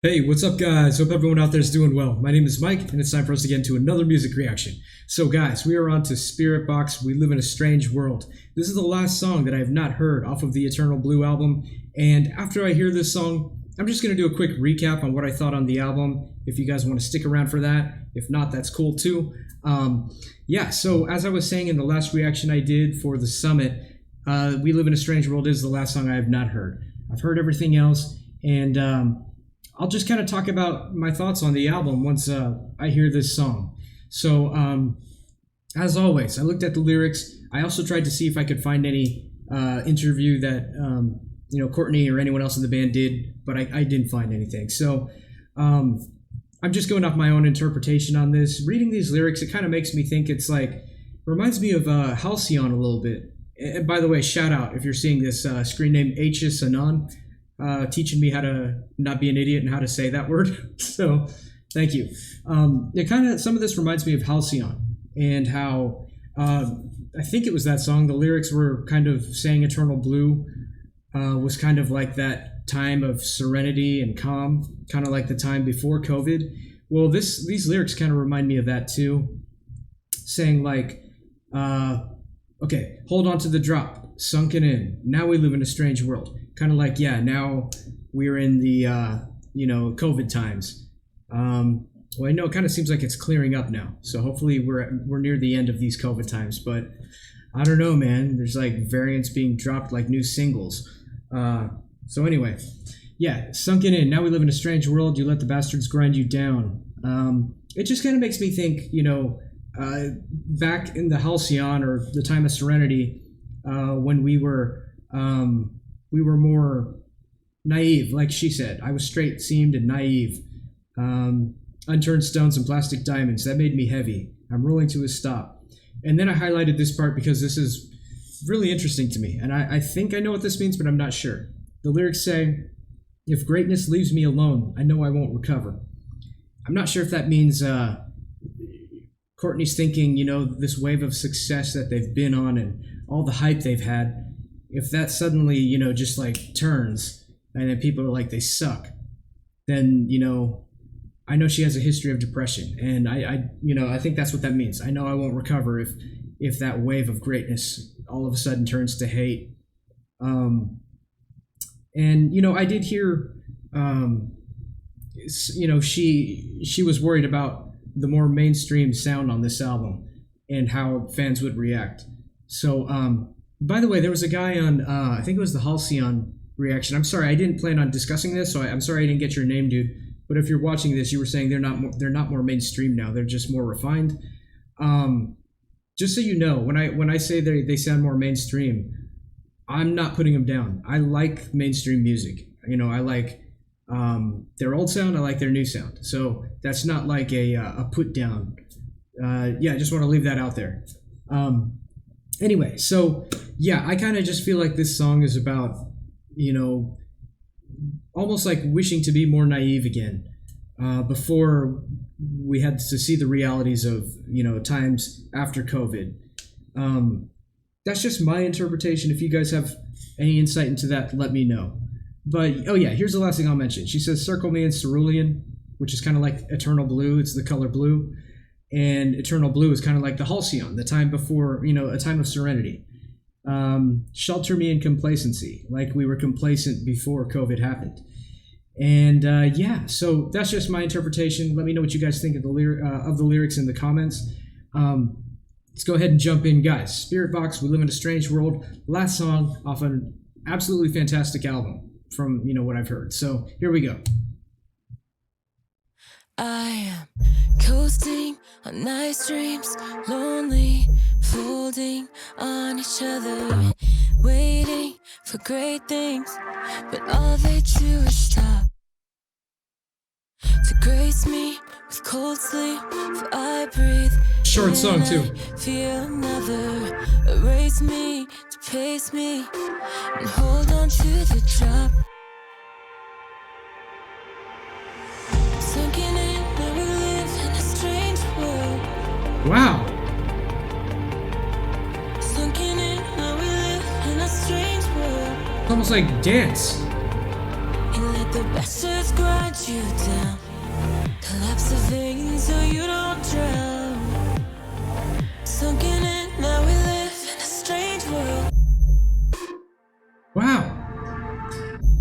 Hey, what's up, guys? Hope everyone out there is doing well. My name is Mike, and it's time for us to get into another music reaction. So, guys, we are on to Spiritbox, We Live in a Strange World. This is the last song that I have not heard off of the Eternal Blue album, and after I hear this song, I'm just going to do a quick recap on what I thought on the album, if you guys want to stick around for that. If not, that's cool too. So as I was saying in the last reaction I did for the summit, We Live in a Strange World is the last song I have not heard. I've heard everything else, and I'll just kind of talk about my thoughts on the album once I hear this song. So, as always, I looked at the lyrics. I also tried to see if I could find any interview that Courtney or anyone else in the band did, but I didn't find anything. So, I'm just going off my own interpretation on this. Reading these lyrics, it kind of makes me think reminds me of Halcyon a little bit. And by the way, shout out if you're seeing this screen name H's Anon. Teaching me how to not be an idiot and how to say that word. So thank you. Some of this reminds me of Halcyon and how I think it was that song. The lyrics were kind of saying Eternal Blue was kind of like that time of serenity and calm, kind of like the time before COVID. Well, these lyrics kind of remind me of that too, saying like, okay, hold on to the drop, sunken in. Now we live in a strange world. Kind of like, yeah, now we're in the, COVID times. Well, I know it kind of seems like it's clearing up now. So hopefully we're near the end of these COVID times. But I don't know, man. There's like variants being dropped like new singles. So anyway, yeah, sunken in. Now we live in a strange world. You let the bastards grind you down. It just kind of makes me think, back in the Halcyon or the time of Serenity, when we were more naive, like she said. I was straight-seamed and naive. Unturned stones and plastic diamonds. That made me heavy. I'm rolling to a stop. And then I highlighted this part because this is really interesting to me. And I think I know what this means, but I'm not sure. The lyrics say, if greatness leaves me alone, I know I won't recover. I'm not sure if that means Courtney's thinking, this wave of success that they've been on and all the hype they've had, if that suddenly, just like turns and then people are like, they suck, then, I know she has a history of depression. And I think that's what that means. I know I won't recover if that wave of greatness all of a sudden turns to hate. I did hear, she was worried about the more mainstream sound on this album and how fans would react. So, by the way, there was a guy on, I think it was the Halcyon reaction. I'm sorry, I didn't plan on discussing this, so I'm sorry I didn't get your name, dude. But if you're watching this, you were saying they're not more mainstream now. They're just more refined. Just so you know, when I say they sound more mainstream, I'm not putting them down. I like mainstream music. I like their old sound. I like their new sound. So that's not like a put down. I just want to leave that out there. Anyway, so yeah, I kind of just feel like this song is about, almost like wishing to be more naive again, before we had to see the realities of, times after COVID. That's just my interpretation. If you guys have any insight into that, let me know. But, oh yeah, here's the last thing I'll mention. She says, circle me in cerulean, which is kind of like Eternal Blue. It's the color blue. And Eternal Blue is kind of like the Halcyon, the time before, a time of serenity. Shelter me in complacency, like we were complacent before COVID happened. And so that's just my interpretation. Let me know what you guys think of the lyrics in the comments. Let's go ahead and jump in, guys. Spiritbox, We Live in a Strange World. Last song off an absolutely fantastic album from, what I've heard. So here we go. I am coasting on nice dreams, lonely, folding on each other, waiting for great things, but all they do is stop to grace me with cold sleep. For I breathe. Short song too. Feel another erase me to pace me and hold on to the drop. Sinking in, where we live in a strange world. Wow. Sinking in, where we live in a strange world. It's almost like dance. And let the bastards grind you down. Collapse the veins so you don't drown. Sunken in, now we live in a strange world. Wow.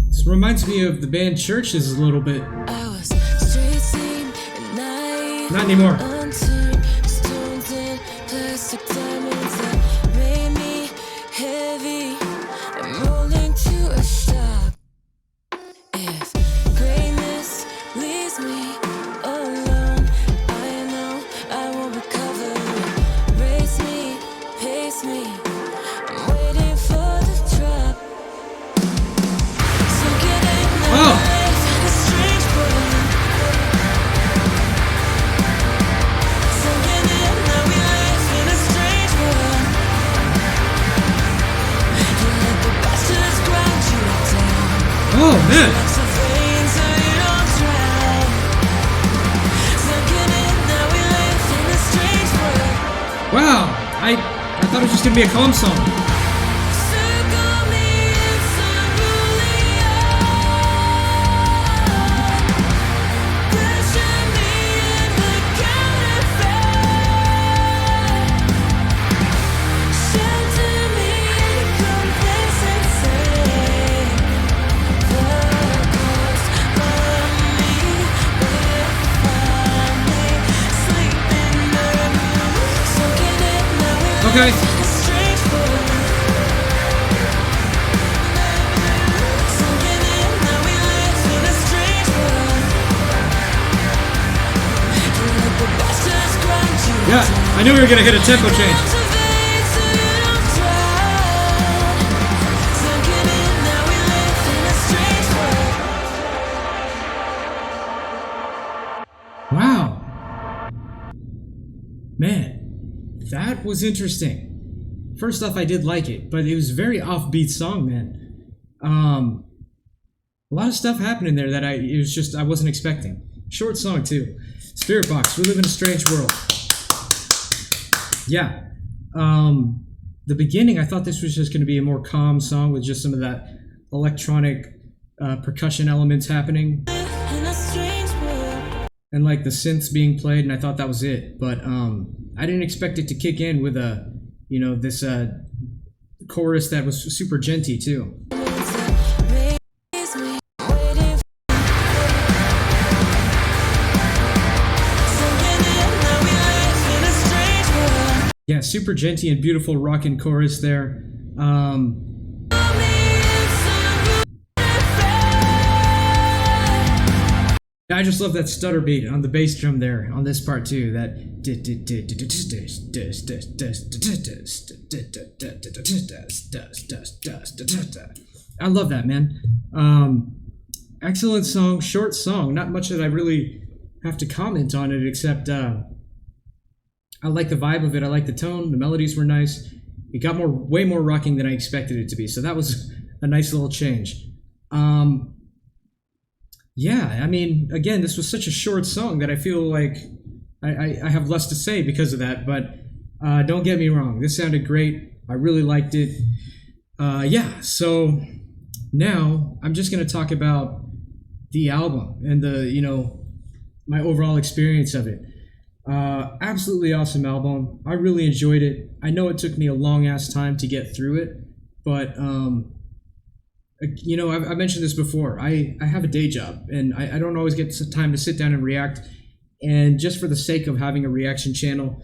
This reminds me of the band Churches a little bit. I was straight seam and naive. Not anymore. Unturned stones and plastic diamonds that made me heavy. I'm rolling to a stop. If greatness leaves me alone, I know I won't recover. Race me, pace me. I'm waiting for the drop. So get in now. Oh. Life in a strange world. So get in now. We live in a strange world. You let the bastards grind you down. Oh, man. Lots of veins so you don't drown. So get in now. We live in a strange world. Wow. I thought it was just going to be a calm song. Circle me in cerulean. Pressure me in the counterfeit. Shelter me in complacency. The ghost of me will find me. Sleep in the room. So get it now. We Okay. live in a strange world. So get it now. We live in a strange world. You let the bastards grind you Yeah, down. I knew we were going to hit a tempo change. Lots of veins so you don't drown. So get it now. We live in a strange world. Wow. Man, that was interesting. First off, I did like it, but it was a very offbeat song, man. A lot of stuff happened in there that I wasn't expecting. Short song too. Spiritbox, we live in a strange world. Yeah. The beginning, I thought this was just going to be a more calm song with just some of that electronic percussion elements happening In a strange world. and like the synths being played, and I thought that was it. But I didn't expect it to kick in with this chorus that was super genty too. Raise me, waiting for. So get it now. We live in a strange world. Yeah, super genty and beautiful rockin' chorus there. I just love that stutter beat on the bass drum there on this part too. That I love that, man. Excellent song, short song. Not much that I really have to comment on it except I like the vibe of it. I like the tone. The melodies were nice. It got way more rocking than I expected it to be. So that was a nice little change. Yeah, I mean, again, this was such a short song that I feel like I have less to say because of that. But don't get me wrong, this sounded great. I really liked it. Yeah, so now I'm just going to talk about the album and my overall experience of it. Absolutely awesome album. I really enjoyed it. I know it took me a long ass time to get through it, but I've mentioned this before. I have a day job, and I don't always get time to sit down and react. And just for the sake of having a reaction channel,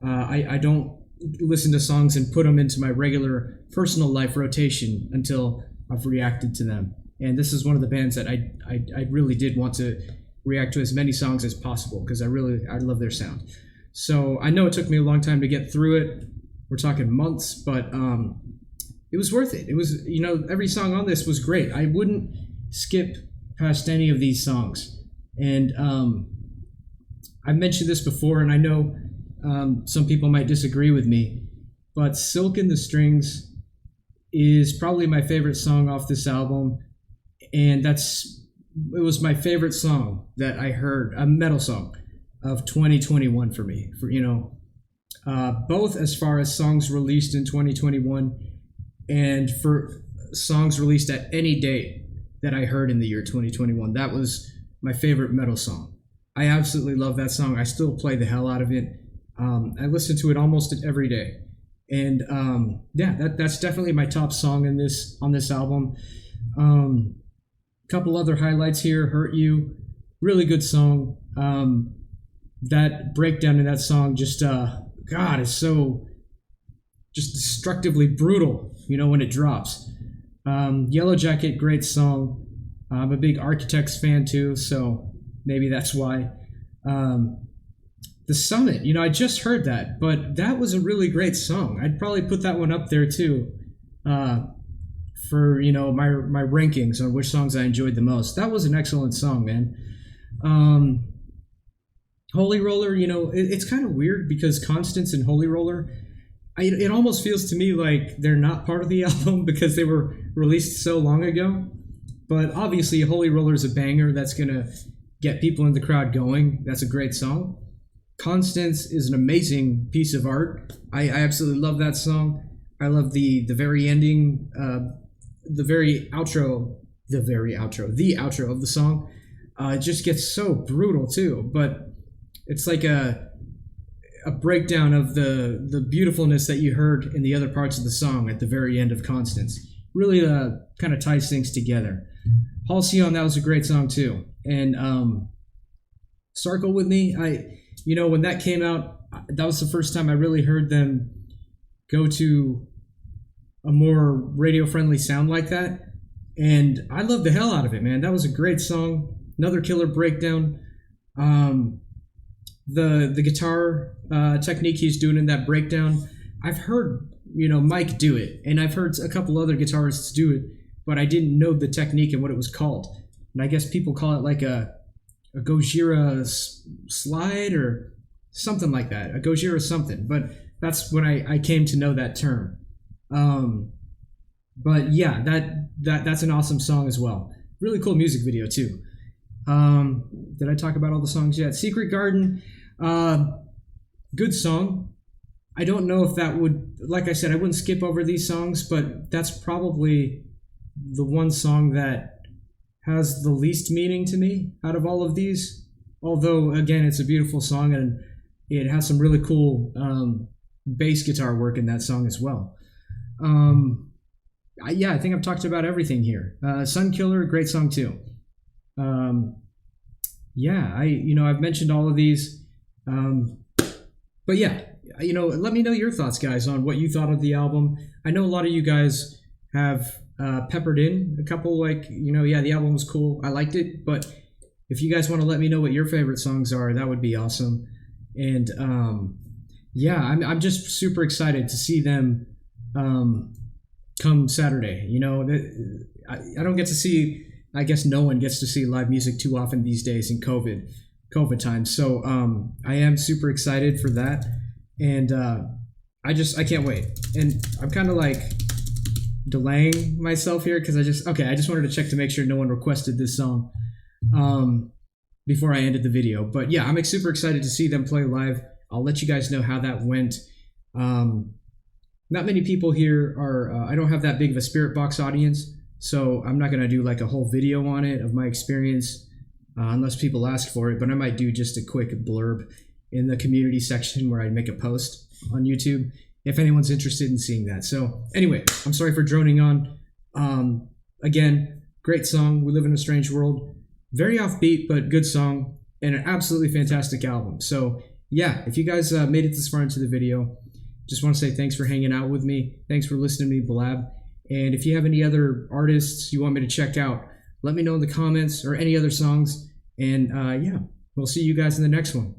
I don't listen to songs and put them into my regular personal life rotation until I've reacted to them. And this is one of the bands that I really did want to react to as many songs as possible because I love their sound. So I know it took me a long time to get through it. We're talking months, but it was worth it. It was, every song on this was great. I wouldn't skip past any of these songs. And I've mentioned this before, and I know some people might disagree with me, but Silk and the Strings is probably my favorite song off this album. And it was my favorite song that I heard, a metal song of 2021 for me. Both as far as songs released in 2021 and for songs released at any date that I heard in the year 2021. That was my favorite metal song. I absolutely love that song. I still play the hell out of it. I listen to it almost every day. And that's definitely my top song on this album. Couple other highlights here. Hurt You, really good song. That breakdown in that song just God, is so just destructively brutal, when it drops. Yellow Jacket, great song. I'm a big Architects fan too, so maybe that's why. The Summit, I just heard that, but that was a really great song. I'd probably put that one up there too, for my rankings on which songs I enjoyed the most. That was an excellent song, man. Holy Roller, it's kind of weird because Constance and Holy Roller, it almost feels to me like they're not part of the album because they were released so long ago. But obviously, Holy Roller is a banger that's gonna get people in the crowd going. That's a great song. Constance is an amazing piece of art. I absolutely love that song. I love the very ending, the outro of the song. It just gets so brutal too, but it's like a breakdown of the beautifulness that you heard in the other parts of the song at the very end of Constance. Really kind of ties things together. Halcyon, that was a great song too. And Circle With Me, when that came out, that was the first time I really heard them go to a more radio-friendly sound like that. And I loved the hell out of it, man. That was a great song. Another killer breakdown. The guitar technique he's doing in that breakdown, I've heard, Mike do it, and I've heard a couple other guitarists do it, but I didn't know the technique and what it was called. And I guess people call it like a Gojira slide or something like that, a Gojira something. But that's when I came to know that term. But yeah, that's an awesome song as well. Really cool music video too. Did I talk about all the songs yet? Secret Garden, good song. I don't know if that would, like I said, I wouldn't skip over these songs, but that's probably the one song that has the least meaning to me out of all of these. Although, again, it's a beautiful song and it has some really cool bass guitar work in that song as well. I think I've talked about everything here. Sun Killer, great song too. I've mentioned all of these. But yeah, let me know your thoughts, guys, on what you thought of the album. I know a lot of you guys have peppered in a couple, the album was cool. I liked it, but if you guys want to let me know what your favorite songs are, that would be awesome. And I'm just super excited to see them come Saturday. I don't get to see, I guess no one gets to see live music too often these days in COVID times. So I am super excited for that. And I can't wait. And I'm kind of like delaying myself here because I just wanted to check to make sure no one requested this song before I ended the video. But yeah, I'm super excited to see them play live. I'll let you guys know how that went. Not many people here are, I don't have that big of a Spiritbox audience, so I'm not going to do like a whole video on it of my experience unless people ask for it, but I might do just a quick blurb in the community section where I make a post on YouTube if anyone's interested in seeing that. So anyway, I'm sorry for droning on. Again, great song, We Live in a Strange World. Very offbeat, but good song, and an absolutely fantastic album. So yeah, if you guys made it this far into the video, just want to say thanks for hanging out with me. Thanks for listening to me blab. And if you have any other artists you want me to check out, let me know in the comments, or any other songs. And we'll see you guys in the next one.